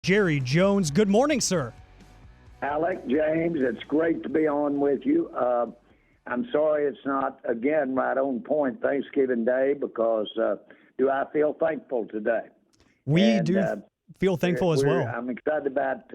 Jerry Jones. Good morning, sir. Alec, James, it's great to be on with you. I'm sorry it's not, again, right on point Thanksgiving Day because do I feel thankful today? We do feel thankful as well. I'm excited about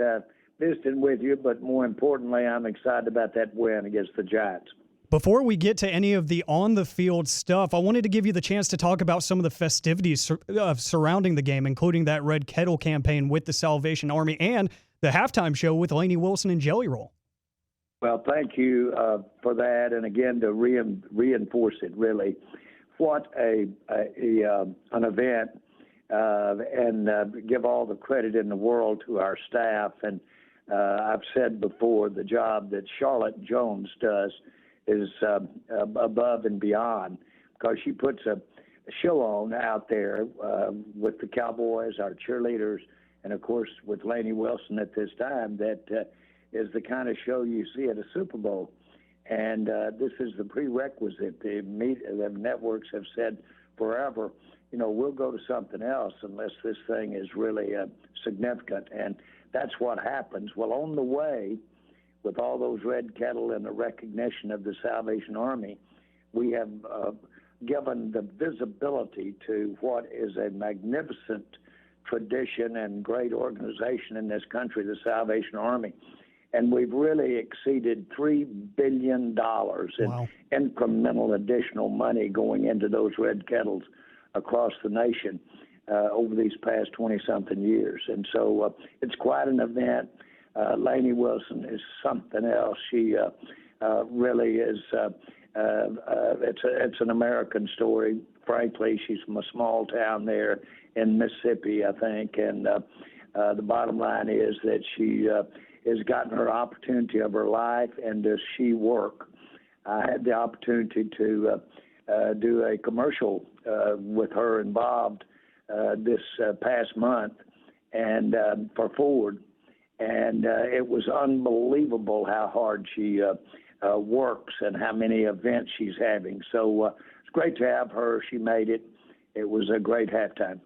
visiting with you, but more importantly, I'm excited about that win against the Giants. Before we get to any of the on-the-field stuff, I wanted to give you the chance to talk about some of the festivities surrounding the game, including that Red Kettle campaign with the Salvation Army and the halftime show with Lainey Wilson and Jelly Roll. Well, thank you for that, and again to reinforce it. Really, what an event, and give all the credit in the world to our staff. And I've said before, the job that Charlotte Jones does is above and beyond because she puts a show on out there with the Cowboys, our cheerleaders, and of course with Lainey Wilson at this time that is the kind of show you see at a Super Bowl. And this is the prerequisite. The networks have said forever, we'll go to something else unless this thing is really significant. And that's what happens. Well, on the way, with all those Red Kettle and the recognition of the Salvation Army, we have given the visibility to what is a magnificent tradition and great organization in this country, the Salvation Army. And we've really exceeded $3 billion in incremental additional money going into those Red Kettles across the nation over these past 20-something years. And so it's quite an event. Lainey Wilson is something else. She really is, it's an American story. Frankly, she's from a small town there in Mississippi, I think. And the bottom line is that she has gotten her opportunity of her life, and does she work? I had the opportunity to do a commercial with her involved this past month and for Ford. And it was unbelievable how hard she works and how many events she's having. So it's great to have her. She made it. It was a great halftime.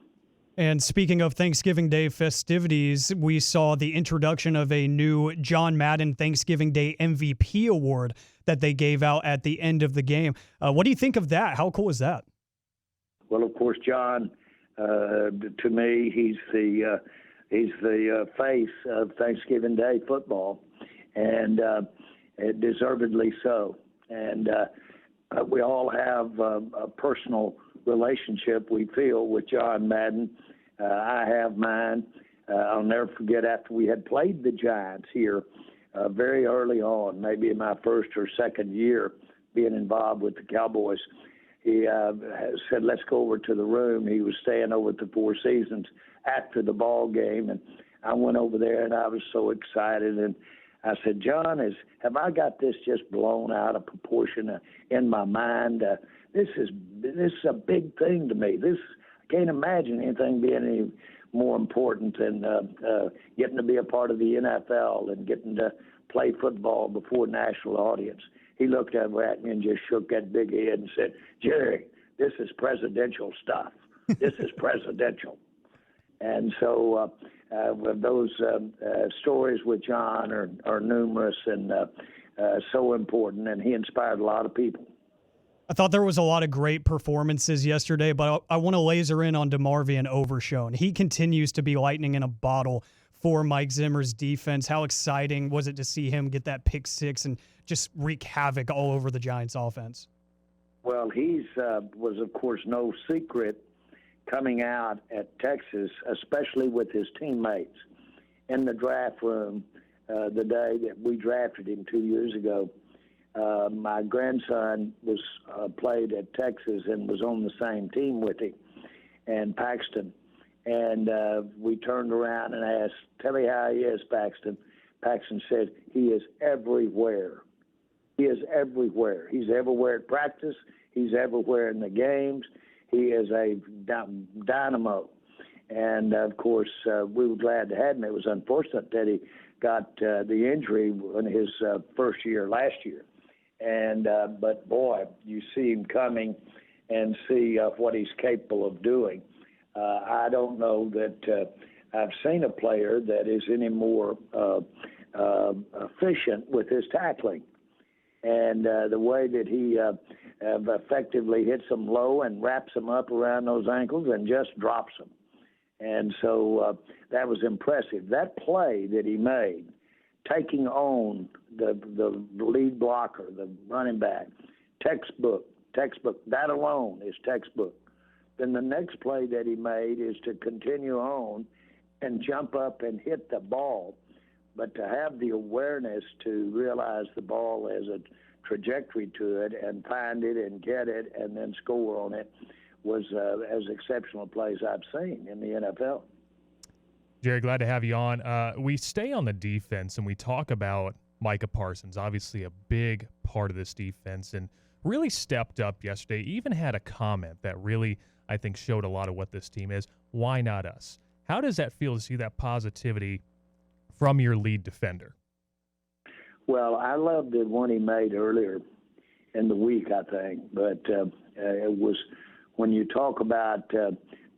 And speaking of Thanksgiving Day festivities, we saw the introduction of a new John Madden Thanksgiving Day MVP award that they gave out at the end of the game. What do you think of that? How cool is that? Well, of course, John, to me, he's the face of Thanksgiving Day football, and deservedly so. And we all have a personal relationship, we feel, with John Madden. I have mine. I'll never forget after we had played the Giants here very early on, maybe in my first or second year being involved with the Cowboys. He said, let's go over to the room. He was staying over at the Four Seasons after the ball game, and I went over there, and I was so excited. And I said, John, have I got this just blown out of proportion in my mind? This is a big thing to me. I can't imagine anything being any more important than getting to be a part of the NFL and getting to play football before a national audience. He looked over at me and just shook that big head and said, Jerry, this is presidential stuff. This is presidential. And so those stories with John are numerous and so important, and he inspired a lot of people. I thought there was a lot of great performances yesterday, but I want to laser in on DeMarvion Overshown. He continues to be lightning in a bottle for Mike Zimmer's defense. How exciting was it to see him get that pick six and just wreak havoc all over the Giants' offense? Well, he's was, of course, no secret coming out at Texas, especially with his teammates in the draft room the day that we drafted him 2 years ago. My grandson was played at Texas and was on the same team with him, and Paxton. And we turned around and asked, tell me how he is, Paxton. Paxton said, he is everywhere. He is everywhere. He's everywhere at practice. He's everywhere in the games. He is a dynamo. And, of course, we were glad to have him. It was unfortunate that he got the injury in his first year last year. And but, boy, you see him coming and see what he's capable of doing. I don't know that I've seen a player that is any more efficient with his tackling. And the way that he effectively hits them low and wraps them up around those ankles and just drops them. And so that was impressive. That play that he made, taking on the lead blocker, the running back, textbook. That alone is textbook. Then the next play that he made is to continue on and jump up and hit the ball, but to have the awareness to realize the ball has a trajectory to it and find it and get it and then score on it was as exceptional plays I've seen in the NFL. Jerry, glad to have you on. We stay on the defense and we talk about Micah Parsons, obviously a big part of this defense, and really stepped up yesterday. Even had a comment that really, I think, showed a lot of what this team is. Why not us? How does that feel to see that positivity from your lead defender? Well, I loved the one he made earlier in the week, I think. But it was when you talk about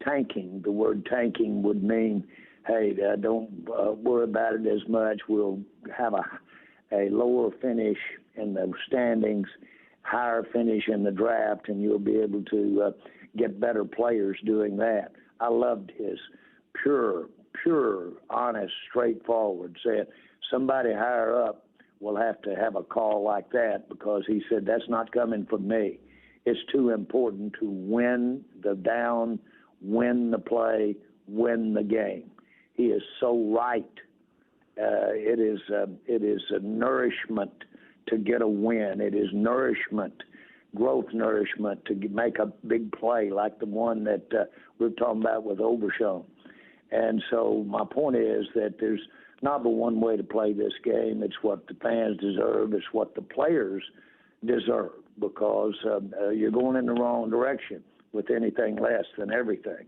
tanking, the word tanking would mean, hey, don't worry about it as much. We'll have a lower finish in the standings, higher finish in the draft, and you'll be able to get better players doing that. I loved his pure, honest, straightforward. Said somebody higher up will have to have a call like that because he said that's not coming from me. It's too important to win the down, win the play, win the game. He is so right. It is a nourishment to get a win. It is nourishment, growth nourishment to make a big play like the one that we're talking about with Overshown. And so my point is that there's not but one way to play this game. It's what the fans deserve. It's what the players deserve because you're going in the wrong direction with anything less than everything.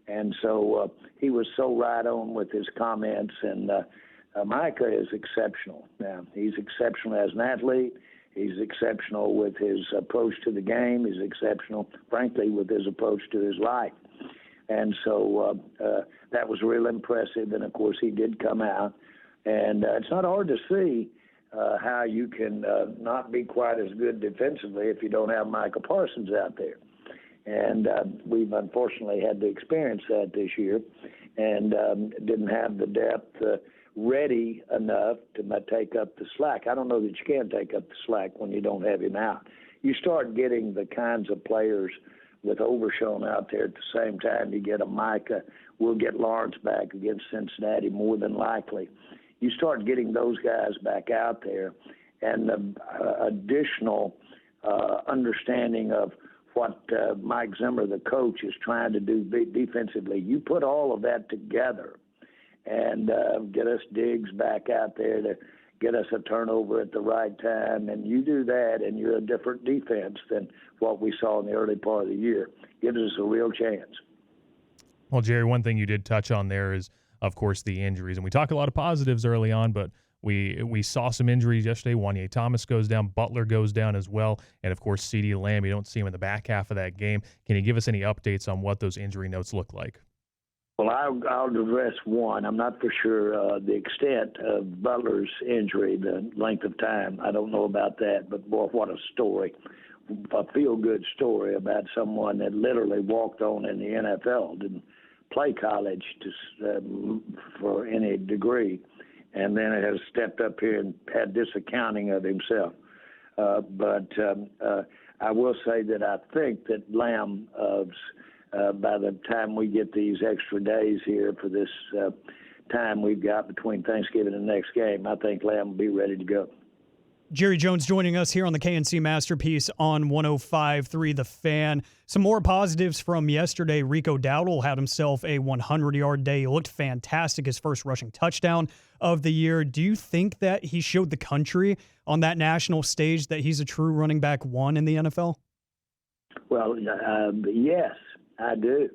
And so he was so right on with his comments, and Micah is exceptional. Now, he's exceptional as an athlete. He's exceptional with his approach to the game. He's exceptional, frankly, with his approach to his life. And so that was real impressive. And, of course, he did come out. And it's not hard to see how you can not be quite as good defensively if you don't have Micah Parsons out there. And we've unfortunately had to experience that this year and didn't have the depth ready enough to take up the slack. I don't know that you can take up the slack when you don't have him out. You start getting the kinds of players with Overshown out there at the same time. You get a Micah. We'll get Lawrence back against Cincinnati more than likely. You start getting those guys back out there and the additional understanding of what Mike Zimmer, the coach, is trying to do defensively. You put all of that together and get us Diggs back out there to get us a turnover at the right time, and you do that, and you're a different defense than what we saw in the early part of the year. Gives us a real chance. Well, Jerry, one thing you did touch on there is, of course, the injuries. And we talk a lot of positives early on, but we saw some injuries yesterday. Wanye Thomas goes down. Butler goes down as well. And, of course, CeeDee Lamb, you don't see him in the back half of that game. Can you give us any updates on what those injury notes look like? Well, I'll address one. I'm not for sure the extent of Butler's injury, the length of time. I don't know about that, but boy, what a story. A feel-good story about someone that literally walked on in the NFL, didn't play college for any degree, and then has stepped up here and had this accounting of himself. But I will say that I think that Lamb by the time we get these extra days here for this time we've got between Thanksgiving and the next game, I think Lamb will be ready to go. Jerry Jones joining us here on the KNC Masterpiece on 105.3 The Fan. Some more positives from yesterday. Rico Dowdle had himself a 100-yard day. He looked fantastic, his first rushing touchdown of the year. Do you think that he showed the country on that national stage that he's a true running back one in the NFL? Well, yes, I do.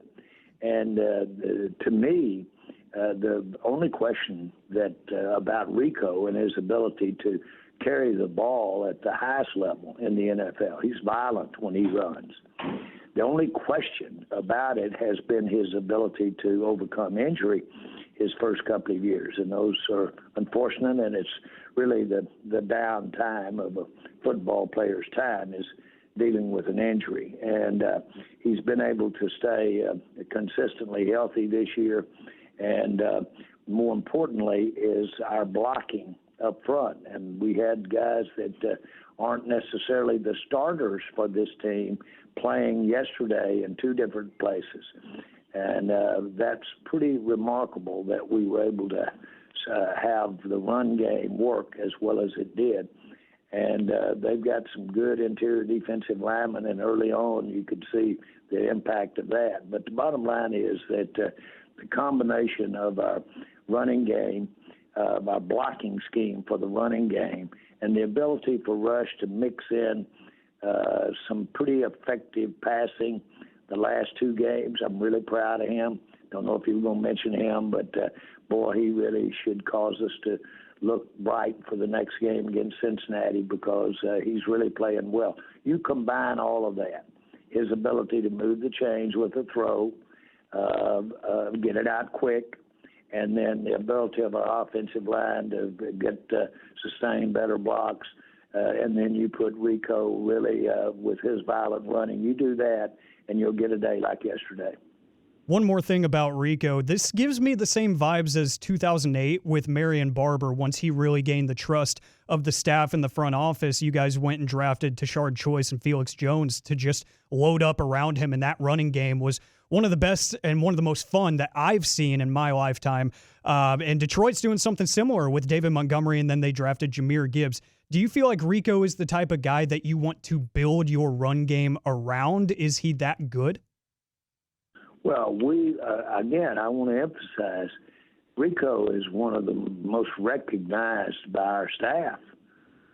And to me, the only question that about Rico and his ability to carry the ball at the highest level in the NFL. He's violent when he runs. The only question about it has been his ability to overcome injury his first couple of years, and those are unfortunate, and it's really the down time of a football player's time is dealing with an injury. And he's been able to stay consistently healthy this year, and more importantly is our blocking up front. And we had guys that aren't necessarily the starters for this team playing yesterday in two different places. And that's pretty remarkable that we were able to have the run game work as well as it did. And they've got some good interior defensive linemen, and early on you could see the impact of that. But the bottom line is that the combination of our running game, our blocking scheme for the running game, and the ability for Rush to mix in some pretty effective passing the last two games. I'm really proud of him. Don't know if you were going to mention him, but boy, he really should cause us to look bright for the next game against Cincinnati, because he's really playing well. You combine all of that, his ability to move the chains with a throw, get it out quick, and then the ability of our offensive line to get sustain better blocks, and then you put Rico really with his violent running. You do that, and you'll get a day like yesterday. One more thing about Rico. This gives me the same vibes as 2008 with Marion Barber. Once he really gained the trust of the staff in the front office, you guys went and drafted Tashard Choice and Felix Jones to just load up around him, and that running game was one of the best and one of the most fun that I've seen in my lifetime. And Detroit's doing something similar with David Montgomery, and then they drafted Jahmyr Gibbs. Do you feel like Rico is the type of guy that you want to build your run game around? Is he that good? Well, again, I want to emphasize, Rico is one of the most recognized by our staff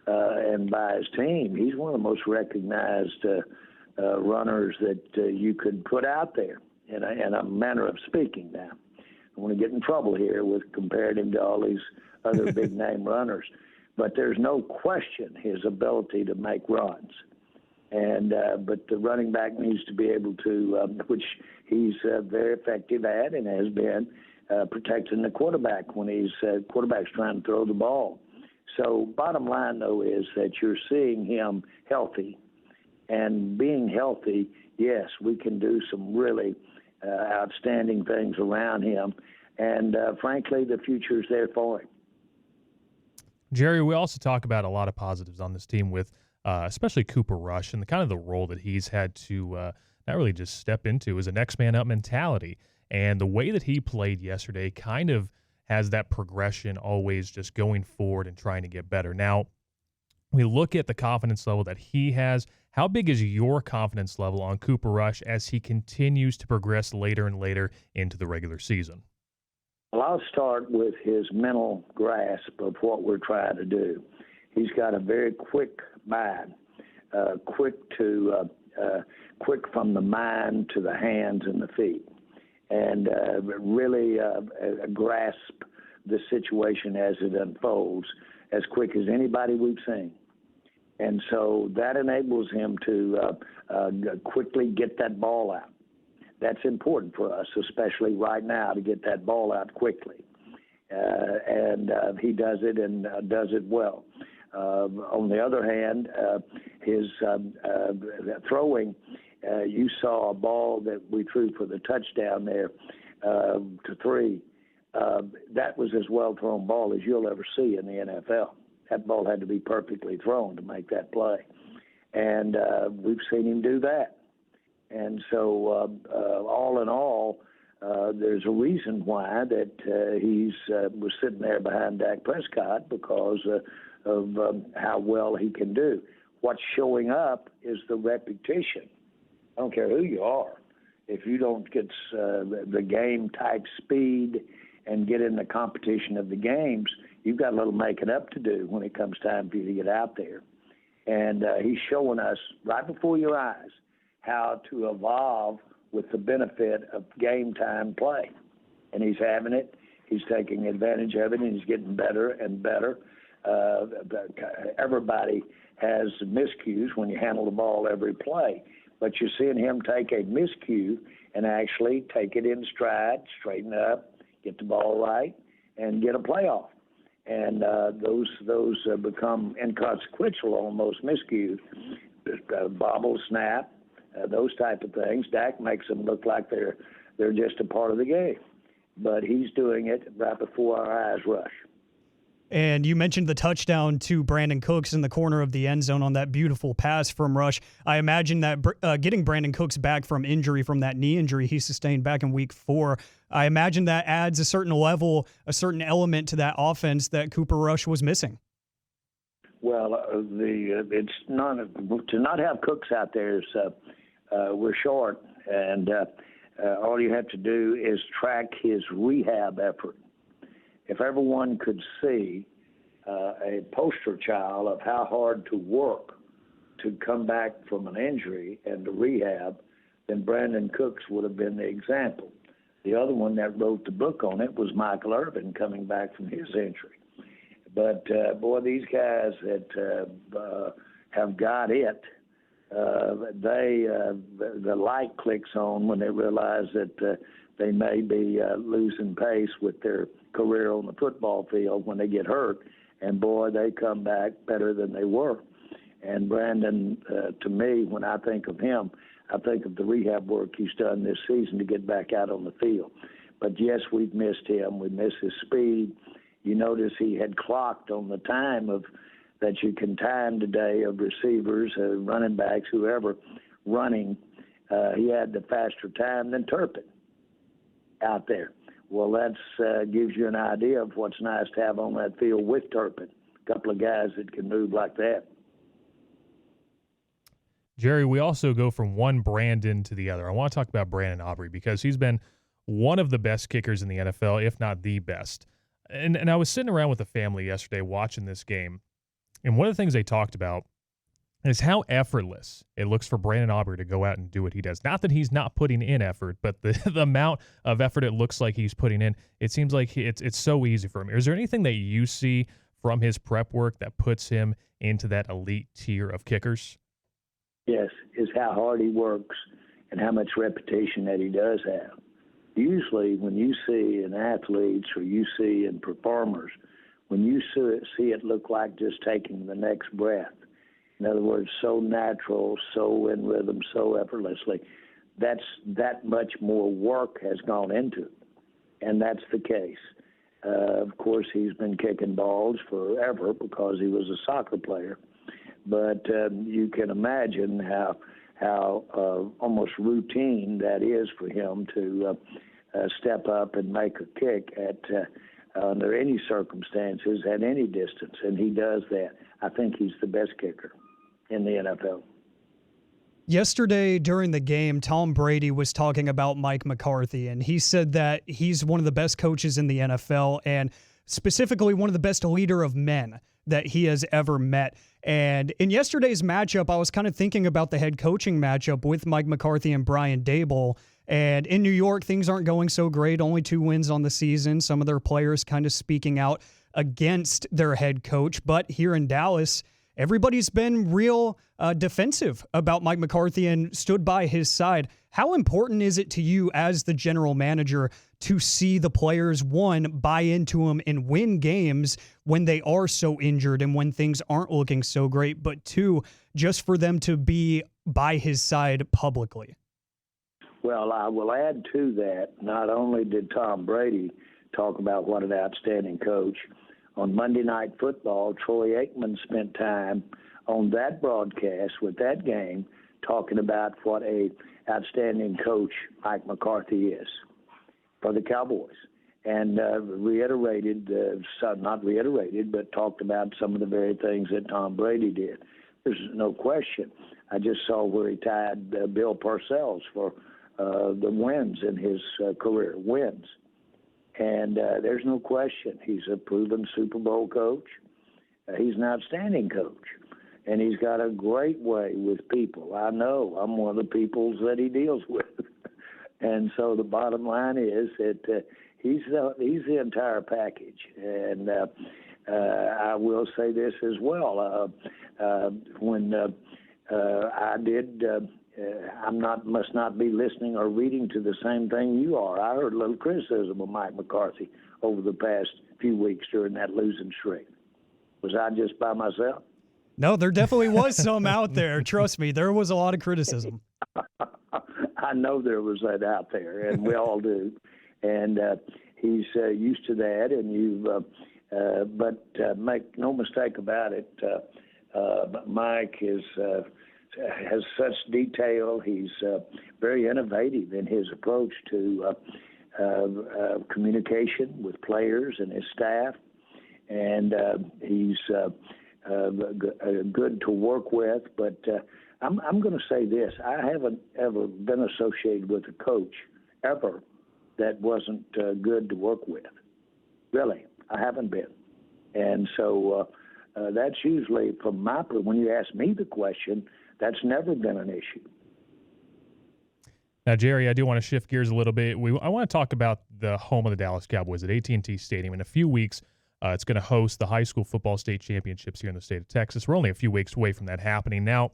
and by his team. He's one of the most recognized runners that you could put out there, in a manner of speaking now. I want to get in trouble here with comparing him to all these other big-name runners. But there's no question his ability to make runs. And but the running back needs to be able to, which he's very effective at and has been, protecting the quarterback when quarterback's trying to throw the ball. So bottom line, though, is that you're seeing him healthy. And being healthy, yes, we can do some really outstanding things around him. And frankly, the future's there for him. Jerry, we also talk about a lot of positives on this team with especially Cooper Rush and the kind of the role that he's had to not really just step into as a next man up mentality. And the way that he played yesterday kind of has that progression always just going forward and trying to get better. Now, we look at the confidence level that he has. How big is your confidence level on Cooper Rush as he continues to progress later and later into the regular season? Well, I'll start with his mental grasp of what we're trying to do. He's got a very quick mind, quick from the mind to the hands and the feet, and really grasp the situation as it unfolds as quick as anybody we've seen. And so that enables him to quickly get that ball out. That's important for us, especially right now, to get that ball out quickly. And he does it and does it well. On the other hand, his throwing, you saw a ball that we threw for the touchdown there to 3. That was as well-thrown ball as you'll ever see in the NFL. That ball had to be perfectly thrown to make that play. And we've seen him do that. And so all in all, there's a reason why that he's was sitting there behind Dak Prescott, because of how well he can do. What's showing up is the repetition. I don't care who you are. If you don't get the game-type speed and get in the competition of the games, you've got a little making up to do when it comes time for you to get out there. And he's showing us right before your eyes how to evolve with the benefit of game-time play. And he's having it. He's taking advantage of it, and he's getting better and better. Everybody has miscues when you handle the ball every play. but you're seeing him take a miscue and actually take it in stride, straighten up, get the ball right, and get a playoff. And those become inconsequential almost miscues, bobble, snap, those type of things. Dak makes them look like they're just a part of the game, but he's doing it right before our eyes, Rush. And you mentioned the touchdown to Brandon Cooks in the corner of the end zone on that beautiful pass from Rush. I imagine that getting Brandon Cooks back from injury, from that knee injury he sustained back in week 4, I imagine that adds a certain level, a certain element to that offense that Cooper Rush was missing. Well, it's not to not have Cooks out there is we're short, and all you have to do is track his rehab effort. If everyone could see a poster child of how hard to work to come back from an injury and to rehab, then Brandon Cooks would have been the example. The other one that wrote the book on it was Michael Irvin coming back from his injury. But, boy, these guys that have got it, the light clicks on when they realize that they may be losing pace with their career on the football field when they get hurt, and boy, they come back better than they were. And Brandon, to me, when I think of him, I think of the rehab work he's done this season to get back out on the field. But yes, we've missed him. We miss his speed. You notice he had clocked on the time of that you can time today of receivers, running backs, whoever running. He had the faster time than Turpin out there. Well, that gives you an idea of what's nice to have on that field with Turpin. A couple of guys that can move like that. Jerry, we also go from one Brandon to the other. I want to talk about Brandon Aubrey because he's been one of the best kickers in the NFL, if not the best. And I was sitting around with the family yesterday watching this game, and one of the things they talked about is how effortless it looks for Brandon Aubrey to go out and do what he does. Not that he's not putting in effort, but the amount of effort it looks like he's putting in, it seems like it's so easy for him. Is there anything that you see from his prep work that puts him into that elite tier of kickers? Yes, is how hard he works and how much repetition that he does have. Usually when you see in athletes or you see in performers, when you see it look like just taking the next breath, in other words, so natural, so in rhythm, so effortlessly, that much more work has gone into it, and that's the case. Of course, he's been kicking balls forever because he was a soccer player, but you can imagine how almost routine that is for him to step up and make a kick at under any circumstances, at any distance, and he does that. I think he's the best kicker in the NFL. Yesterday during the game, Tom Brady was talking about Mike McCarthy, and he said that he's one of the best coaches in the NFL and specifically one of the best leader of men that he has ever met. And in yesterday's matchup, I was kind of thinking about the head coaching matchup with Mike McCarthy and Brian Daboll. And in New York, things aren't going so great. Only 2 wins on the season. Some of their players kind of speaking out against their head coach. But here in Dallas, everybody's been real defensive about Mike McCarthy and stood by his side. How important is it to you as the general manager to see the players, one, buy into him and win games when they are so injured and when things aren't looking so great, but two, just for them to be by his side publicly? Well, I will add to that, not only did Tom Brady talk about what an outstanding coach, on Monday Night Football, Troy Aikman spent time on that broadcast with that game talking about what a outstanding coach Mike McCarthy is for the Cowboys, and reiterated, not reiterated, but talked about some of the very things that Tom Brady did. There's no question. I just saw where he tied Bill Parcells for the wins in his career, wins. And there's no question he's a proven Super Bowl coach. He's an outstanding coach, and he's got a great way with people. I know I'm one of the peoples that he deals with. And so the bottom line is that he's the entire package. And I will say this as well. When I did must not be listening or reading to the same thing you are. I heard a little criticism of Mike McCarthy over the past few weeks during that losing streak. Was I just by myself? No, there definitely was some out there. Trust me, there was a lot of criticism. I know there was that out there, and we all do. And he's used to that, and but make no mistake about it, Mike has such detail. He's very innovative in his approach to communication with players and his staff, and he's good to work with. But I'm going to say this: I haven't ever been associated with a coach ever that wasn't good to work with. Really, I haven't been, and so that's usually when you ask me the question, that's never been an issue. Now, Jerry, I do want to shift gears a little bit. I want to talk about the home of the Dallas Cowboys at AT&T Stadium. In a few weeks, it's going to host the high school football state championships here in the state of Texas. We're only a few weeks away from that happening. Now,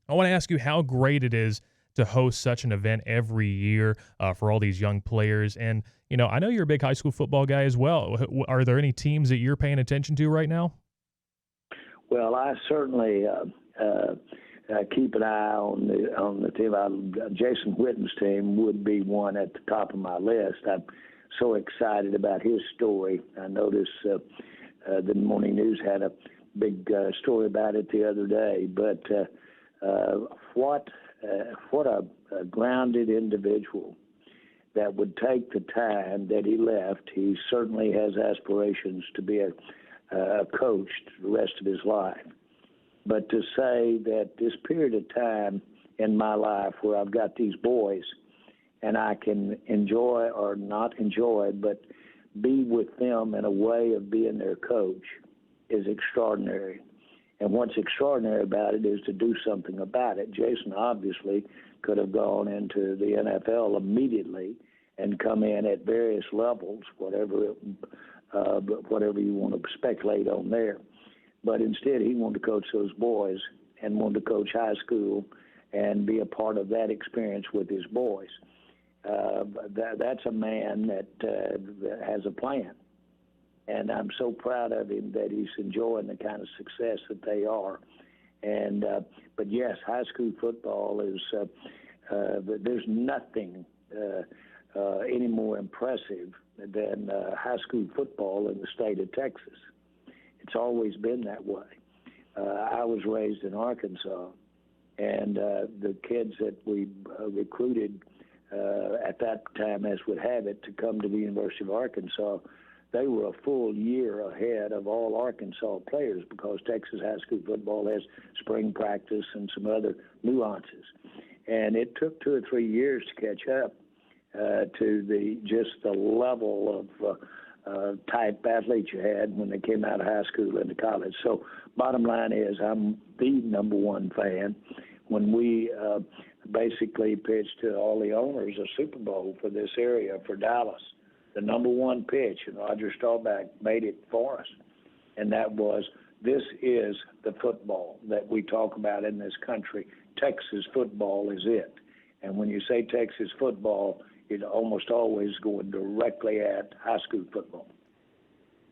I want to ask you how great it is to host such an event every year for all these young players. And, I know you're a big high school football guy as well. Are there any teams that you're paying attention to right now? Well, I certainly keep an eye on the team. Jason Witten's team would be one at the top of my list. I'm so excited about his story. I noticed the Morning News had a big story about it the other day. But what a grounded individual that would take the time that he left. He certainly has aspirations to be a coach the rest of his life. But to say that this period of time in my life where I've got these boys and I can enjoy or not enjoy, but be with them in a way of being their coach is extraordinary. And what's extraordinary about it is to do something about it. Jason obviously could have gone into the NFL immediately and come in at various levels, whatever you want to speculate on there. But instead, he wanted to coach those boys and wanted to coach high school and be a part of that experience with his boys. That's a man that has a plan. And I'm so proud of him that he's enjoying the kind of success that they are. And but yes, high school football is there's nothing any more impressive than high school football in the state of Texas. It's always been that way. I was raised in Arkansas, and the kids that we recruited at that time, as would have it, to come to the University of Arkansas, they were a full year ahead of all Arkansas players because Texas high school football has spring practice and some other nuances. And it took 2 or 3 years to catch up to the level of type athletes you had when they came out of high school into college. So bottom line is I'm the number one fan. When we basically pitched to all the owners a Super Bowl for this area for Dallas, the number one pitch, and Roger Staubach made it for us, and that was, this is the football that we talk about in this country. Texas football is it. And when you say Texas football, it almost always going directly at high school football.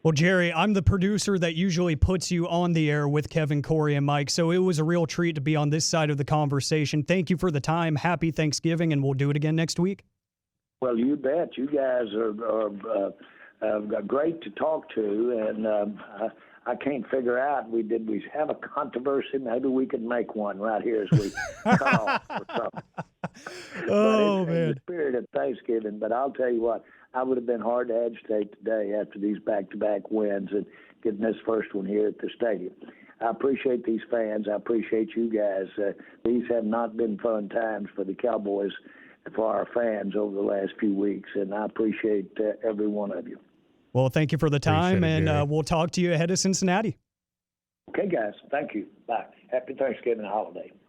Well, Jerry, I'm the producer that usually puts you on the air with Kevin, Corey, and Mike, so it was a real treat to be on this side of the conversation. Thank you for the time. Happy Thanksgiving, and we'll do it again next week. Well, you bet. You guys are great to talk to, and I can't figure out, we have a controversy? Maybe we could make one right here as we cut off or something. Oh, man. In the spirit of Thanksgiving, but I'll tell you what, I would have been hard to agitate today after these back-to-back wins and getting this first one here at the stadium. I appreciate these fans. I appreciate you guys. These have not been fun times for the Cowboys, for our fans over the last few weeks, and I appreciate every one of you. Well, thank you for the time, Appreciate it, and we'll talk to you ahead of Cincinnati. Okay, guys. Thank you. Bye. Happy Thanksgiving holiday.